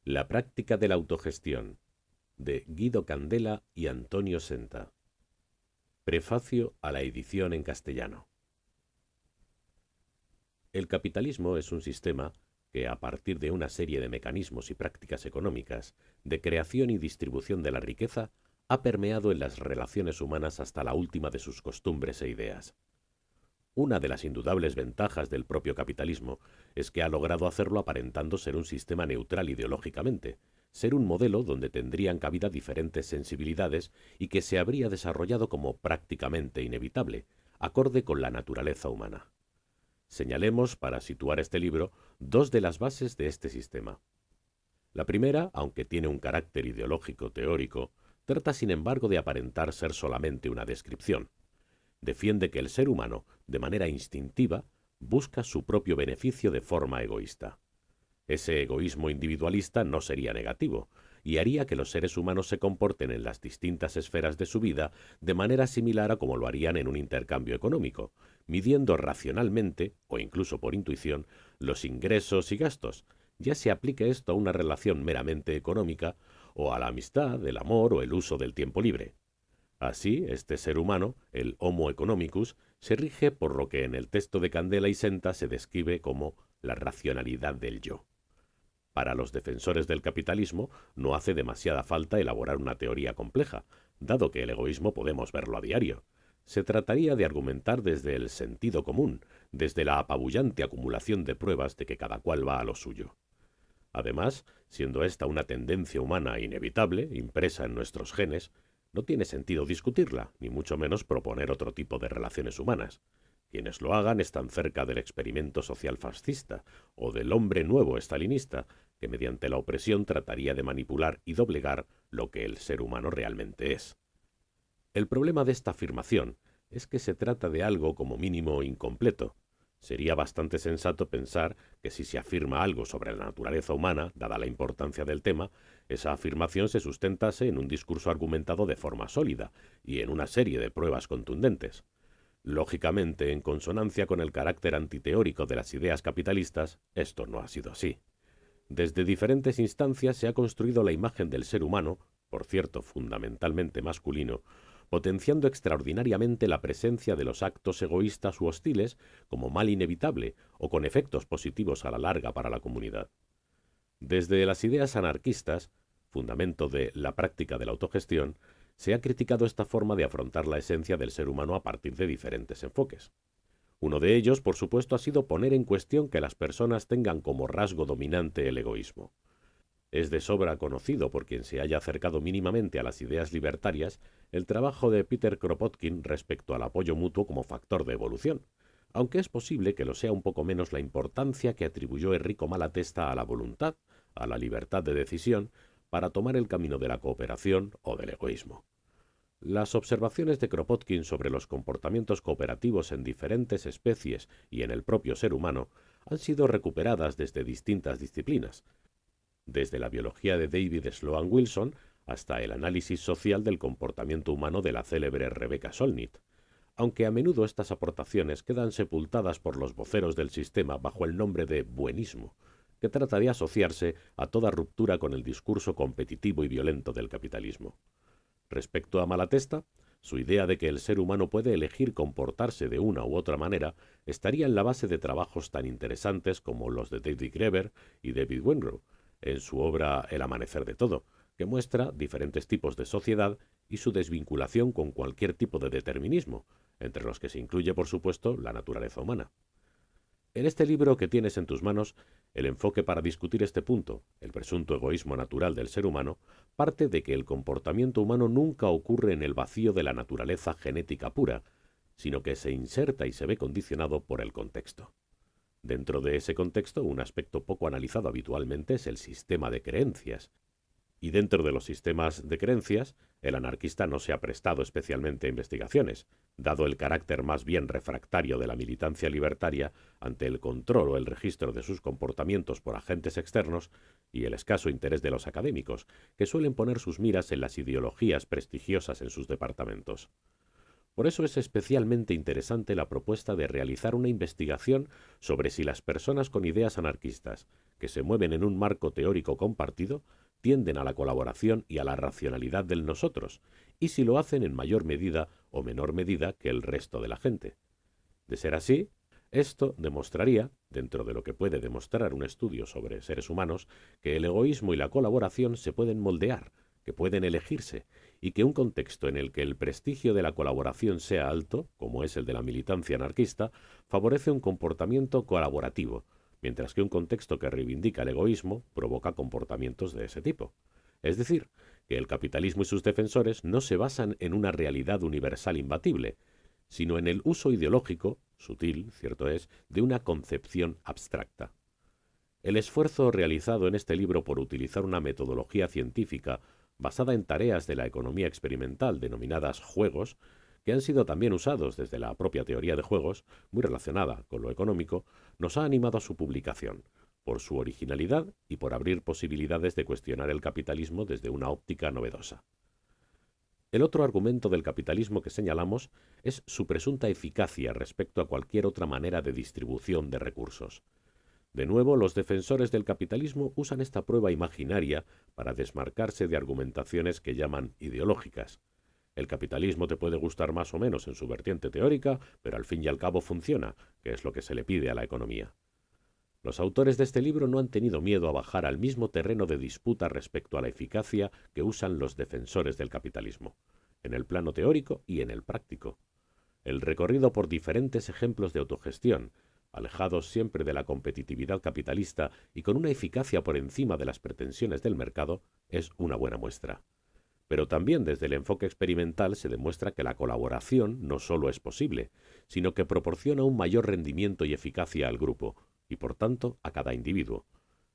La práctica de la autogestión, de Guido Candela y Antonio Senta. Prefacio a la edición en castellano. El capitalismo es un sistema que, a partir de una serie de mecanismos y prácticas económicas de creación y distribución de la riqueza, ha permeado en las relaciones humanas hasta la última de sus costumbres e ideas. Una de las indudables ventajas del propio capitalismo es que ha logrado hacerlo aparentando ser un sistema neutral ideológicamente, ser un modelo donde tendrían cabida diferentes sensibilidades y que se habría desarrollado como prácticamente inevitable, acorde con la naturaleza humana. Señalemos, para situar este libro, dos de las bases de este sistema. La primera, aunque tiene un carácter ideológico teórico, trata sin embargo de aparentar ser solamente una descripción. Defiende que el ser humano, de manera instintiva, busca su propio beneficio de forma egoísta. Ese egoísmo individualista no sería negativo, y haría que los seres humanos se comporten en las distintas esferas de su vida de manera similar a como lo harían en un intercambio económico, midiendo racionalmente, o incluso por intuición, los ingresos y gastos, ya se aplique esto a una relación meramente económica, o a la amistad, el amor o el uso del tiempo libre. Así, este ser humano, el Homo economicus, se rige por lo que en el texto de Candela y Senta se describe como la racionalidad del yo. Para los defensores del capitalismo no hace demasiada falta elaborar una teoría compleja, dado que el egoísmo podemos verlo a diario. Se trataría de argumentar desde el sentido común, desde la apabullante acumulación de pruebas de que cada cual va a lo suyo. Además, siendo esta una tendencia humana inevitable, impresa en nuestros genes, no tiene sentido discutirla, ni mucho menos proponer otro tipo de relaciones humanas. Quienes lo hagan están cerca del experimento social fascista o del hombre nuevo estalinista, que mediante la opresión trataría de manipular y doblegar lo que el ser humano realmente es. El problema de esta afirmación es que se trata de algo como mínimo incompleto. Sería bastante sensato pensar que si se afirma algo sobre la naturaleza humana, dada la importancia del tema, esa afirmación se sustentase en un discurso argumentado de forma sólida y en una serie de pruebas contundentes. Lógicamente, en consonancia con el carácter antiteórico de las ideas capitalistas, esto no ha sido así. Desde diferentes instancias se ha construido la imagen del ser humano, por cierto fundamentalmente masculino, potenciando extraordinariamente la presencia de los actos egoístas u hostiles como mal inevitable o con efectos positivos a la larga para la comunidad. Desde las ideas anarquistas, fundamento de la práctica de la autogestión, se ha criticado esta forma de afrontar la esencia del ser humano a partir de diferentes enfoques. Uno de ellos, por supuesto, ha sido poner en cuestión que las personas tengan como rasgo dominante el egoísmo. Es de sobra conocido por quien se haya acercado mínimamente a las ideas libertarias el trabajo de Peter Kropotkin respecto al apoyo mutuo como factor de evolución, aunque es posible que lo sea un poco menos la importancia que atribuyó Enrico Malatesta a la voluntad, a la libertad de decisión, para tomar el camino de la cooperación o del egoísmo. Las observaciones de Kropotkin sobre los comportamientos cooperativos en diferentes especies y en el propio ser humano han sido recuperadas desde distintas disciplinas, desde la biología de David Sloan Wilson hasta el análisis social del comportamiento humano de la célebre Rebecca Solnit, aunque a menudo estas aportaciones quedan sepultadas por los voceros del sistema bajo el nombre de buenismo, que trata de asociarse a toda ruptura con el discurso competitivo y violento del capitalismo. Respecto a Malatesta, su idea de que el ser humano puede elegir comportarse de una u otra manera estaría en la base de trabajos tan interesantes como los de David Graeber y David Wengrow, en su obra El amanecer de todo, que muestra diferentes tipos de sociedad y su desvinculación con cualquier tipo de determinismo, entre los que se incluye, por supuesto, la naturaleza humana. En este libro que tienes en tus manos, el enfoque para discutir este punto, el presunto egoísmo natural del ser humano, parte de que el comportamiento humano nunca ocurre en el vacío de la naturaleza genética pura, sino que se inserta y se ve condicionado por el contexto. Dentro de ese contexto, un aspecto poco analizado habitualmente es el sistema de creencias, y dentro de los sistemas de creencias, el anarquista no se ha prestado especialmente a investigaciones, dado el carácter más bien refractario de la militancia libertaria ante el control o el registro de sus comportamientos por agentes externos y el escaso interés de los académicos, que suelen poner sus miras en las ideologías prestigiosas en sus departamentos. Por eso es especialmente interesante la propuesta de realizar una investigación sobre si las personas con ideas anarquistas, que se mueven en un marco teórico compartido, tienden a la colaboración y a la racionalidad del nosotros, y si lo hacen en mayor medida o menor medida que el resto de la gente. De ser así, esto demostraría, dentro de lo que puede demostrar un estudio sobre seres humanos, que el egoísmo y la colaboración se pueden moldear, que pueden elegirse, y que un contexto en el que el prestigio de la colaboración sea alto, como es el de la militancia anarquista, favorece un comportamiento colaborativo, mientras que un contexto que reivindica el egoísmo provoca comportamientos de ese tipo. Es decir, que el capitalismo y sus defensores no se basan en una realidad universal imbatible, sino en el uso ideológico, sutil, cierto es, de una concepción abstracta. El esfuerzo realizado en este libro por utilizar una metodología científica basada en tareas de la economía experimental denominadas juegos, que han sido también usados desde la propia teoría de juegos, muy relacionada con lo económico, nos ha animado a su publicación, por su originalidad y por abrir posibilidades de cuestionar el capitalismo desde una óptica novedosa. El otro argumento del capitalismo que señalamos es su presunta eficacia respecto a cualquier otra manera de distribución de recursos. De nuevo, los defensores del capitalismo usan esta prueba imaginaria para desmarcarse de argumentaciones que llaman ideológicas. El capitalismo te puede gustar más o menos en su vertiente teórica, pero al fin y al cabo funciona, que es lo que se le pide a la economía. Los autores de este libro no han tenido miedo a bajar al mismo terreno de disputa respecto a la eficacia que usan los defensores del capitalismo, en el plano teórico y en el práctico. El recorrido por diferentes ejemplos de autogestión, alejados siempre de la competitividad capitalista y con una eficacia por encima de las pretensiones del mercado, es una buena muestra. Pero también desde el enfoque experimental se demuestra que la colaboración no solo es posible, sino que proporciona un mayor rendimiento y eficacia al grupo, y por tanto a cada individuo.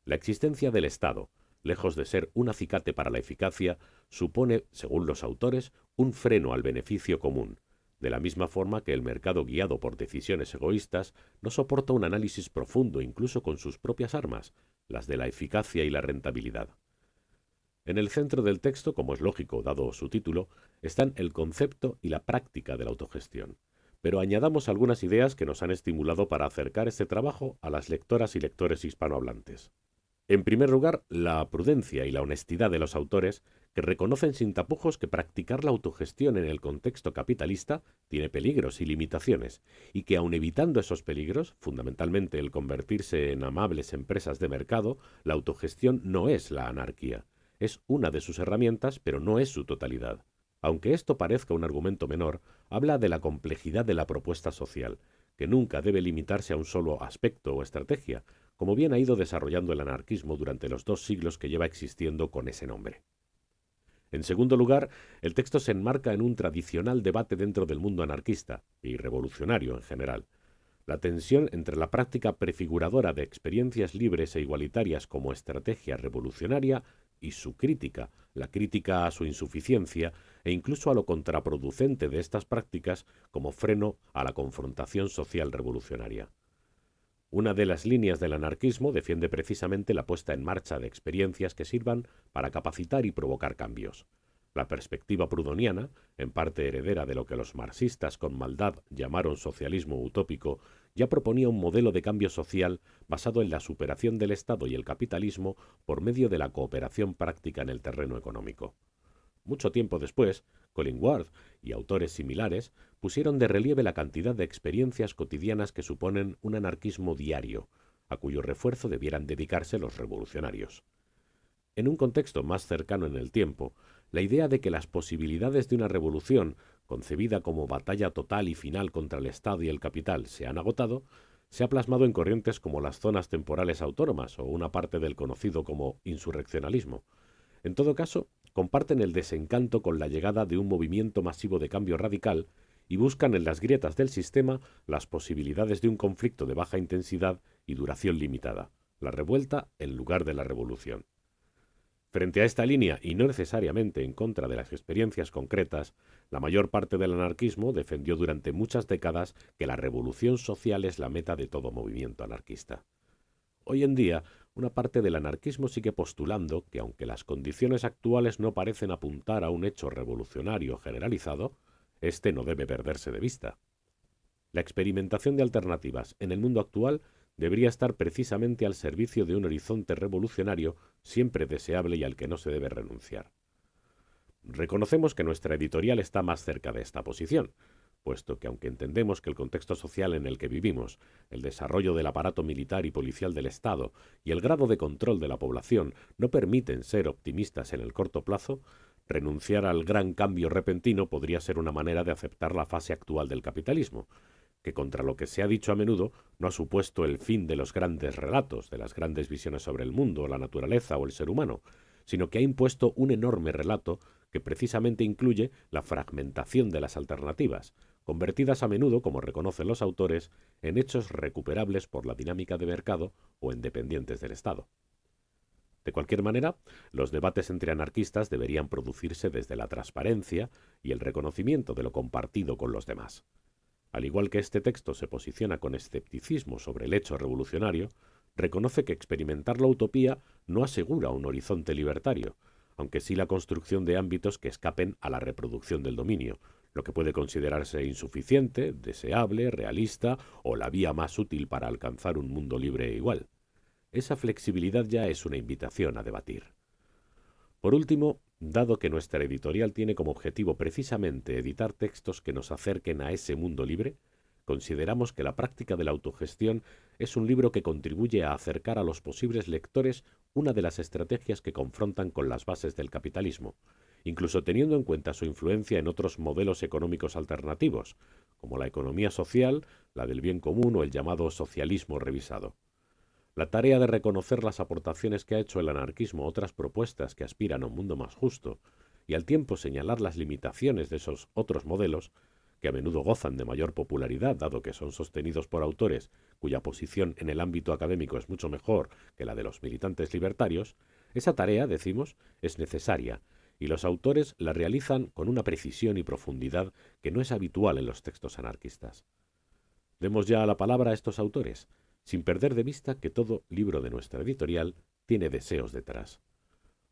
La existencia del Estado, lejos de ser un acicate para la eficacia, supone, según los autores, un freno al beneficio común, de la misma forma que el mercado guiado por decisiones egoístas no soporta un análisis profundo incluso con sus propias armas, las de la eficacia y la rentabilidad. En el centro del texto, como es lógico dado su título, están el concepto y la práctica de la autogestión. Pero añadamos algunas ideas que nos han estimulado para acercar este trabajo a las lectoras y lectores hispanohablantes. En primer lugar, la prudencia y la honestidad de los autores, que reconocen sin tapujos que practicar la autogestión en el contexto capitalista tiene peligros y limitaciones, y que aun evitando esos peligros, fundamentalmente el convertirse en amables empresas de mercado, la autogestión no es la anarquía. Es una de sus herramientas, pero no es su totalidad. Aunque esto parezca un argumento menor, habla de la complejidad de la propuesta social, que nunca debe limitarse a un solo aspecto o estrategia, como bien ha ido desarrollando el anarquismo durante los 2 siglos que lleva existiendo con ese nombre. En segundo lugar, el texto se enmarca en un tradicional debate dentro del mundo anarquista y revolucionario en general. La tensión entre la práctica prefiguradora de experiencias libres e igualitarias como estrategia revolucionaria y su crítica, la crítica a su insuficiencia e incluso a lo contraproducente de estas prácticas como freno a la confrontación social revolucionaria. Una de las líneas del anarquismo defiende precisamente la puesta en marcha de experiencias que sirvan para capacitar y provocar cambios. La perspectiva proudhoniana, en parte heredera de lo que los marxistas con maldad llamaron socialismo utópico, ya proponía un modelo de cambio social basado en la superación del Estado y el capitalismo por medio de la cooperación práctica en el terreno económico. Mucho tiempo después, Collingwood y autores similares pusieron de relieve la cantidad de experiencias cotidianas que suponen un anarquismo diario, a cuyo refuerzo debieran dedicarse los revolucionarios. En un contexto más cercano en el tiempo, la idea de que las posibilidades de una revolución, concebida como batalla total y final contra el Estado y el capital, se han agotado, se ha plasmado en corrientes como las zonas temporales autónomas o una parte del conocido como insurreccionalismo. En todo caso, comparten el desencanto con la llegada de un movimiento masivo de cambio radical y buscan en las grietas del sistema las posibilidades de un conflicto de baja intensidad y duración limitada, la revuelta en lugar de la revolución. Frente a esta línea, y no necesariamente en contra de las experiencias concretas, la mayor parte del anarquismo defendió durante muchas décadas que la revolución social es la meta de todo movimiento anarquista. Hoy en día, una parte del anarquismo sigue postulando que, aunque las condiciones actuales no parecen apuntar a un hecho revolucionario generalizado, Este no debe perderse de vista. La experimentación de alternativas en el mundo actual debería estar precisamente al servicio de un horizonte revolucionario siempre deseable y al que no se debe renunciar. Reconocemos que nuestra editorial está más cerca de esta posición, puesto que aunque entendemos que el contexto social en el que vivimos, el desarrollo del aparato militar y policial del Estado y el grado de control de la población no permiten ser optimistas en el corto plazo, renunciar al gran cambio repentino podría ser una manera de aceptar la fase actual del capitalismo, que contra lo que se ha dicho a menudo no ha supuesto el fin de los grandes relatos, de las grandes visiones sobre el mundo, la naturaleza o el ser humano, sino que ha impuesto un enorme relato que precisamente incluye la fragmentación de las alternativas, convertidas a menudo, como reconocen los autores, en hechos recuperables por la dinámica de mercado o en dependientes del Estado. De cualquier manera, los debates entre anarquistas deberían producirse desde la transparencia y el reconocimiento de lo compartido con los demás. Al igual que este texto se posiciona con escepticismo sobre el hecho revolucionario, reconoce que experimentar la utopía no asegura un horizonte libertario, aunque sí la construcción de ámbitos que escapen a la reproducción del dominio, lo que puede considerarse insuficiente, deseable, realista o la vía más útil para alcanzar un mundo libre e igual. Esa flexibilidad ya es una invitación a debatir. Por último, dado que nuestra editorial tiene como objetivo precisamente editar textos que nos acerquen a ese mundo libre, consideramos que la práctica de la autogestión es un libro que contribuye a acercar a los posibles lectores una de las estrategias que confrontan con las bases del capitalismo, incluso teniendo en cuenta su influencia en otros modelos económicos alternativos, como la economía social, la del bien común o el llamado socialismo revisado. La tarea de reconocer las aportaciones que ha hecho el anarquismo a otras propuestas que aspiran a un mundo más justo, y al tiempo señalar las limitaciones de esos otros modelos, que a menudo gozan de mayor popularidad dado que son sostenidos por autores cuya posición en el ámbito académico es mucho mejor que la de los militantes libertarios, esa tarea, decimos, es necesaria, y los autores la realizan con una precisión y profundidad que no es habitual en los textos anarquistas. Demos ya la palabra a estos autores, sin perder de vista que todo libro de nuestra editorial tiene deseos detrás.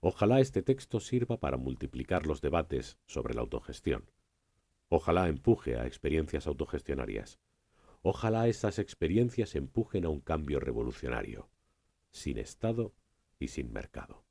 Ojalá este texto sirva para multiplicar los debates sobre la autogestión. Ojalá empuje a experiencias autogestionarias. Ojalá esas experiencias empujen a un cambio revolucionario, sin Estado y sin mercado.